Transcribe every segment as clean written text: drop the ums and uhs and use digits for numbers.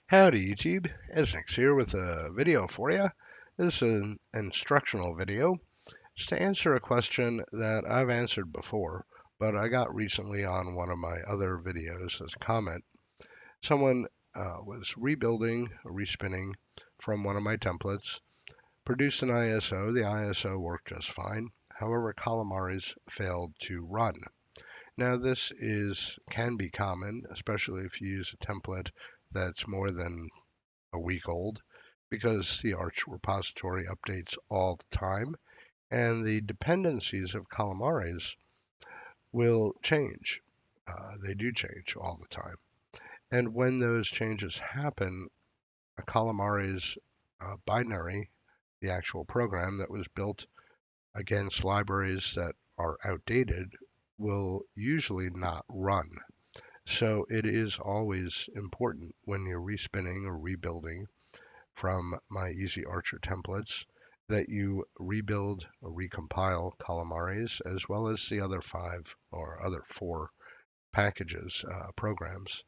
Howdy YouTube, Eznix here with a video for you. This is an instructional video. It's to answer a question that I've answered before, but I got recently on one of my other videos as a comment. Someone was rebuilding, respinning from one of my templates, produced an ISO. The ISO worked just fine. However, Calamares failed to run. Now can be common, especially if you use a template that's more than a week old because the Arch repository updates all the time and the dependencies of Calamares will change. They do change all the time. And when those changes happen, a Calamares binary, the actual program that was built against libraries that are outdated, will usually not run. So it is always important when you're respinning or rebuilding from my Ezarcher templates that you rebuild or recompile Calamares as well as the other other four packages, programs.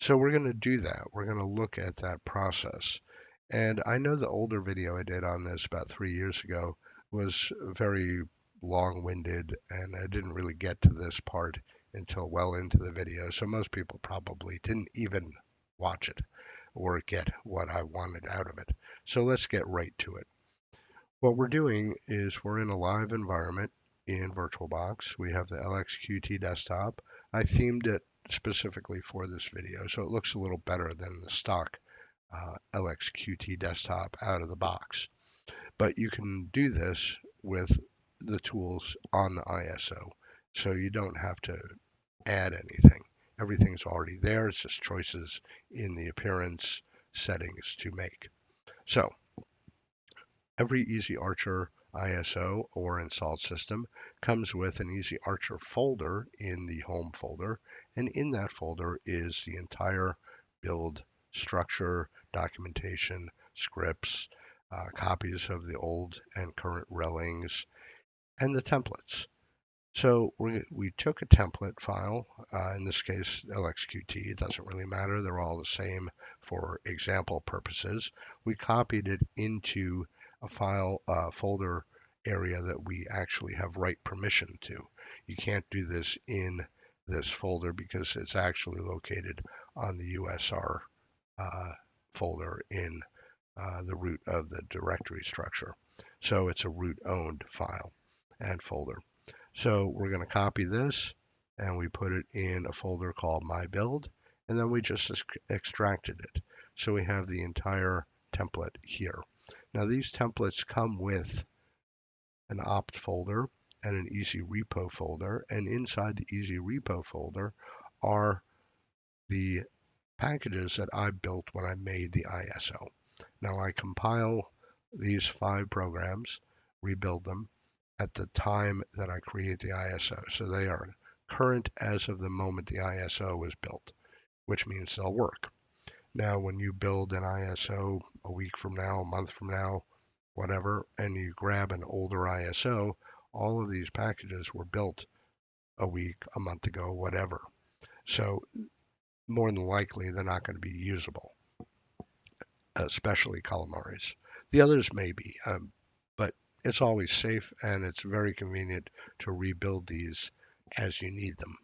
So we're going to do that. We're going to look at that process. And I know the older video I did on this about 3 years ago was very long-winded and I didn't really get to this part until well into the video. So most people probably didn't even watch it or get what I wanted out of it. So let's get right to it. What we're doing is we're in a live environment in VirtualBox. We have the LXQt desktop. I themed it specifically for this video, so it looks a little better than the stock LXQt desktop out of the box. But you can do this with the tools on the ISO, so you don't have to add anything. Everything's already there. It's just choices in the appearance settings to make. So every Ezarcher ISO or installed system comes with an Ezarcher folder in the home folder, and in that folder is the entire build structure, documentation, scripts, copies of the old and current relings, and the templates. So we took a template file, in this case LXQt, it doesn't really matter, they're all the same for example purposes. We copied it into a file folder area that we actually have write permission to. You can't do this in this folder because it's actually located on the USR folder in the root of the directory structure. So it's a root owned file and folder. So we're going to copy this and we put it in a folder called My Build, and then we just extracted it. So we have the entire template here. Now these templates come with an opt folder and an easy repo folder, and inside the easy repo folder are the packages that I built when I made the ISO. Now I compile these 5 programs, rebuild them, at the time that I create the ISO. So they are current as of the moment the ISO was built, which means they'll work. Now, when you build an ISO a week from now, a month from now, whatever, and you grab an older ISO, all of these packages were built a week, a month ago, whatever. So more than likely, they're not going to be usable, especially Calamares. The others may be, but it's always safe and it's very convenient to rebuild these as you need them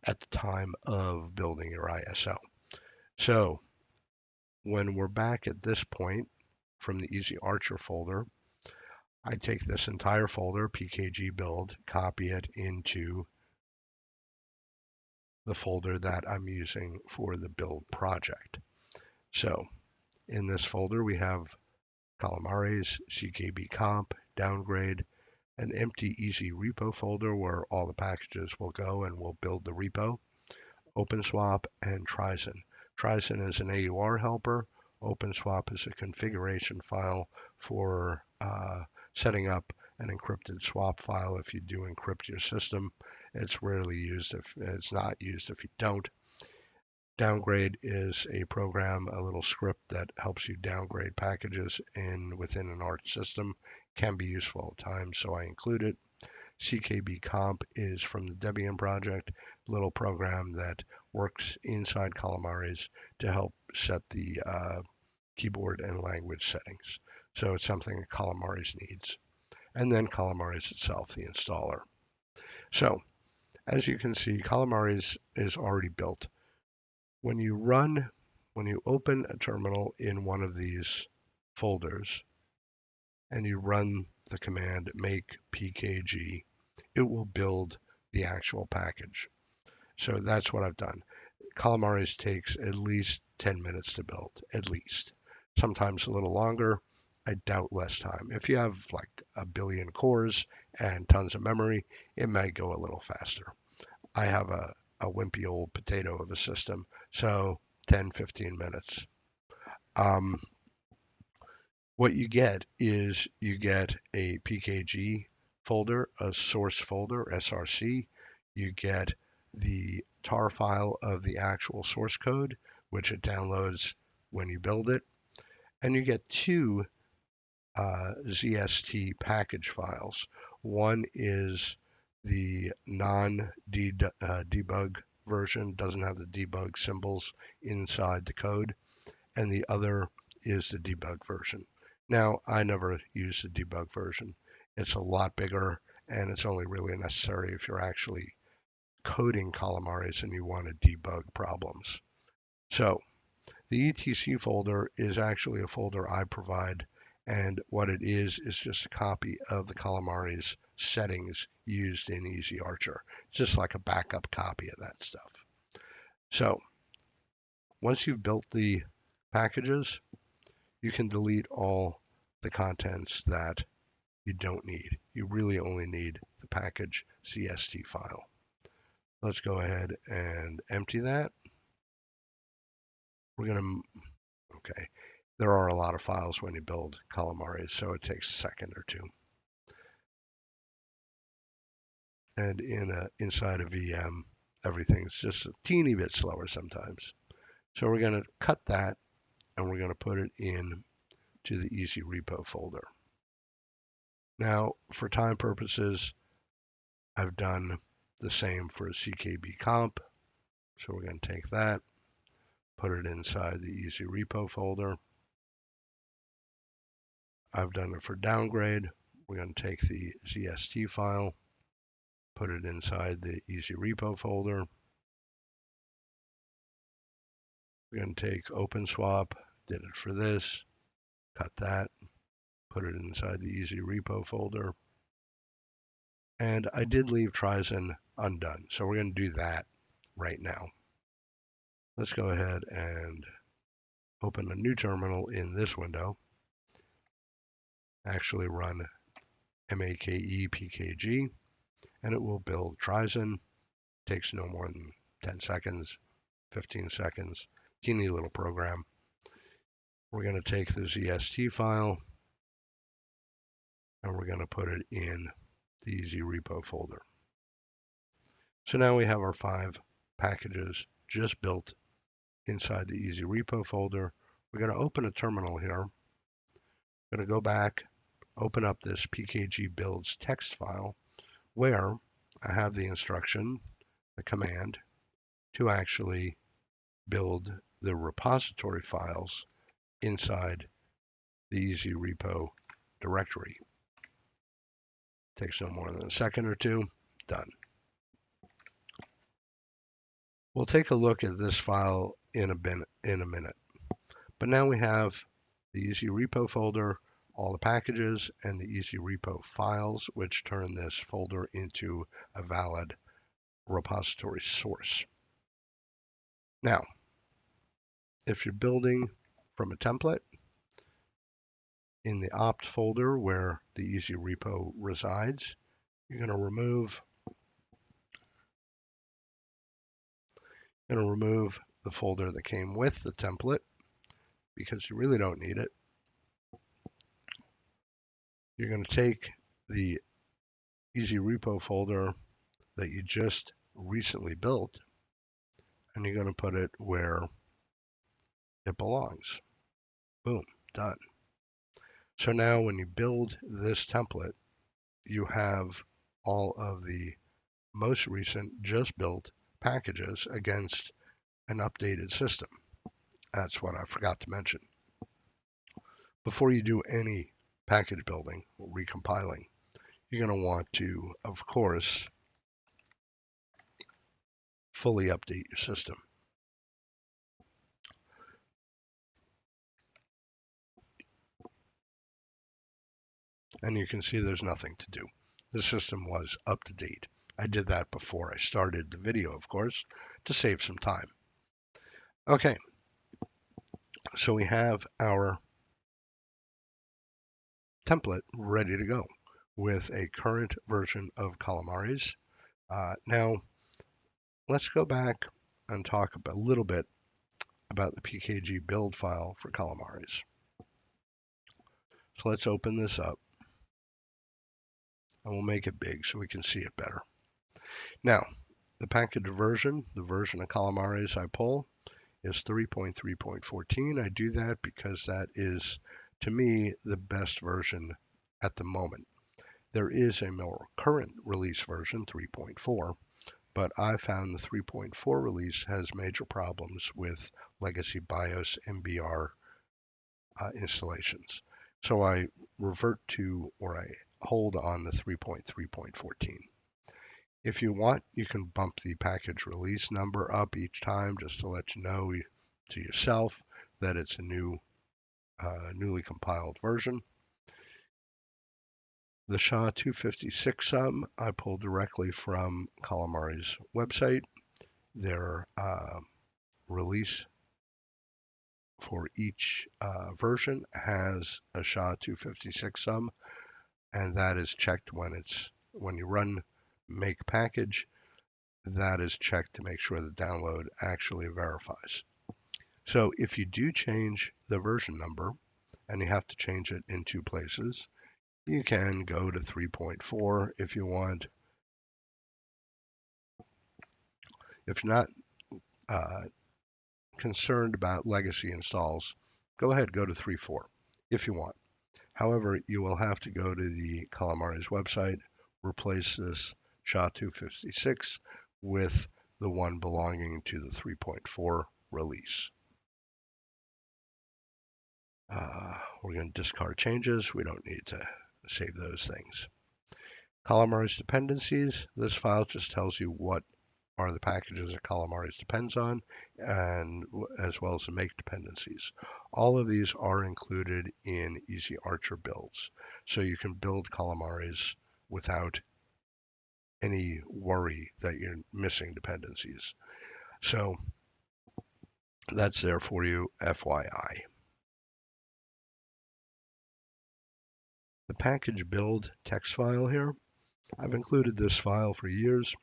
at the time of building your ISO. So when we're back at this point from the Ezarcher folder, I take this entire folder, pkg build, copy it into the folder that I'm using for the build project. So in this folder, we have Calamares, CKB comp, downgrade, an empty easy repo folder where all the packages will go and we'll build the repo, OpenSwap, and Trizen. Trizen is an AUR helper. OpenSwap is a configuration file for setting up an encrypted swap file if you do encrypt your system. It's rarely used if it's not used if you don't. Downgrade is a program, a little script that helps you downgrade packages within an Arch system. Can be useful at times, so I include it. CKB-comp is from the Debian project, a little program that works inside Calamares to help set the keyboard and language settings. So it's something that Calamares needs. And then Calamares itself, the installer. So as you can see, Calamares is already built. When you open a terminal in one of these folders and you run the command make pkg, it will build the actual package. So that's what I've done. Calamares takes at least 10 minutes to build, at least. Sometimes a little longer. I doubt less time. If you have like a billion cores and tons of memory, it might go a little faster. I have a wimpy old potato of a system, so 10, 15 minutes. What you get is you get a PKG folder, a source folder, SRC. You get the tar file of the actual source code, which it downloads when you build it. And you get two ZST package files. One is the non-debug version, doesn't have the debug symbols inside the code, and the other is the debug version. Now, I never use the debug version. It's a lot bigger, and it's only really necessary if you're actually coding Calamares and you want to debug problems. So the etc folder is actually a folder I provide, and what it is just a copy of the Calamares settings used in Ezarcher. It's just like a backup copy of that stuff. So once you've built the packages, you can delete all the contents that you don't need. You really only need the package CST file. Let's go ahead and empty that. We're going to, okay, there are a lot of files when you build Calamares, so it takes a second or two. And inside a VM, everything's just a teeny bit slower sometimes. So we're going to cut that and we're going to put it in to the easy repo folder. Now, for time purposes, I've done the same for a CKB comp. So we're going to take that, put it inside the easy repo folder. I've done it for downgrade. We're going to take the ZST file, put it inside the easy repo folder. We're going to take OpenSwap, did it for this, cut that, put it inside the easy repo folder. And I did leave Trizen undone, so we're going to do that right now. Let's go ahead and open a new terminal in this window. Actually run make pkg, and it will build Trizen. Takes no more than 10 seconds, 15 seconds, teeny little program. We're going to take the ZST file and we're going to put it in the easy repo folder. So now we have our 5 packages just built inside the easy repo folder. We're going to open a terminal here. We're going to go back, open up this pkg builds text file where I have the instruction, the command, to actually build the repository files inside the easy repo directory. Takes no more than a second or two. Done. We'll take a look at this file in a minute. But now we have the easy repo folder, all the packages, and the easy repo files, which turn this folder into a valid repository source. Now, if you're building from a template, in the opt folder where the easy repo resides, you're going to remove the folder that came with the template because you really don't need it. You're going to take the easy repo folder that you just recently built and you're going to put it where it belongs. Boom, done. So now when you build this template, you have all of the most recent just built packages against an updated system. That's what I forgot to mention. Before you do any package building or recompiling, you're going to want to, of course, fully update your system. And you can see there's nothing to do. The system was up to date. I did that before I started the video, of course, to save some time. Okay, so we have our template ready to go with a current version of Calamares. Now, let's go back and talk a little bit about the PKG build file for Calamares. So let's open this up, and we'll make it big so we can see it better. Now, the package version, the version of Calamares I pull, is 3.3.14. I do that because that is, to me, the best version at the moment. There is a more current release version, 3.4, but I found the 3.4 release has major problems with legacy BIOS MBR installations. So I revert to, or I hold on the 3.3.14. If you want, you can bump the package release number up each time just to let you know to yourself that it's a newly compiled version. The SHA-256 sum I pulled directly from Calamares' website. Their release for each version has a SHA-256 sum, and that is checked when you run make package. That is checked to make sure the download actually verifies. So if you do change the version number, and you have to change it in two places, you can go to 3.4 if you want. If you're not concerned about legacy installs, go ahead, go to 3.4 if you want. However, you will have to go to the Calamares website, replace this SHA-256 with the one belonging to the 3.4 release. We're going to discard changes. We don't need to save those things. Calamares dependencies. This file just tells you what are the packages that Calamares depends on, and as well as the make dependencies. All of these are included in Ezarcher builds, so you can build Calamares without any worry that you're missing dependencies. So that's there for you, FYI. The package build text file here, I've included this file for years,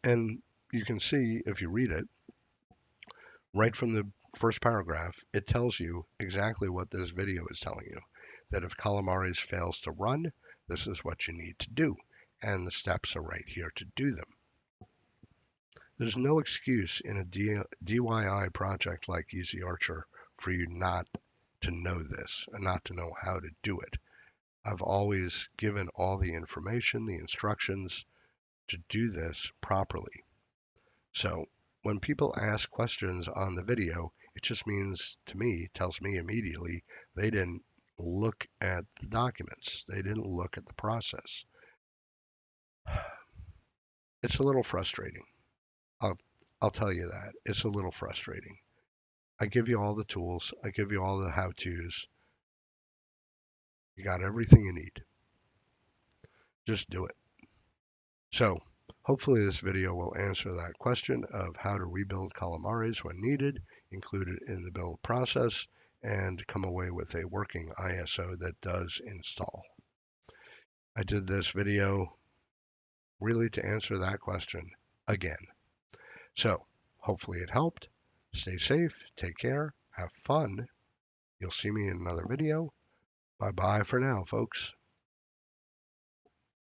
and you can see if you read it, right from the first paragraph, it tells you exactly what this video is telling you, that if Calamares fails to run, this is what you need to do, and the steps are right here to do them. There's no excuse in a DIY project like Ezarcher for you not to know this and not to know how to do it. I've always given all the information, the instructions to do this properly. So when people ask questions on the video, it just means to me, tells me immediately, they didn't look at the documents. They didn't look at the process. It's a little frustrating. I'll tell you that. It's a little frustrating. I give you all the tools. I give you all the how-tos. You got everything you need. Just do it. So hopefully this video will answer that question of how to rebuild Calamares when needed, include it in the build process, and come away with a working ISO that does install. I did this video really to answer that question again. So hopefully it helped. Stay safe, take care, have fun. You'll see me in another video. Bye-bye for now, folks.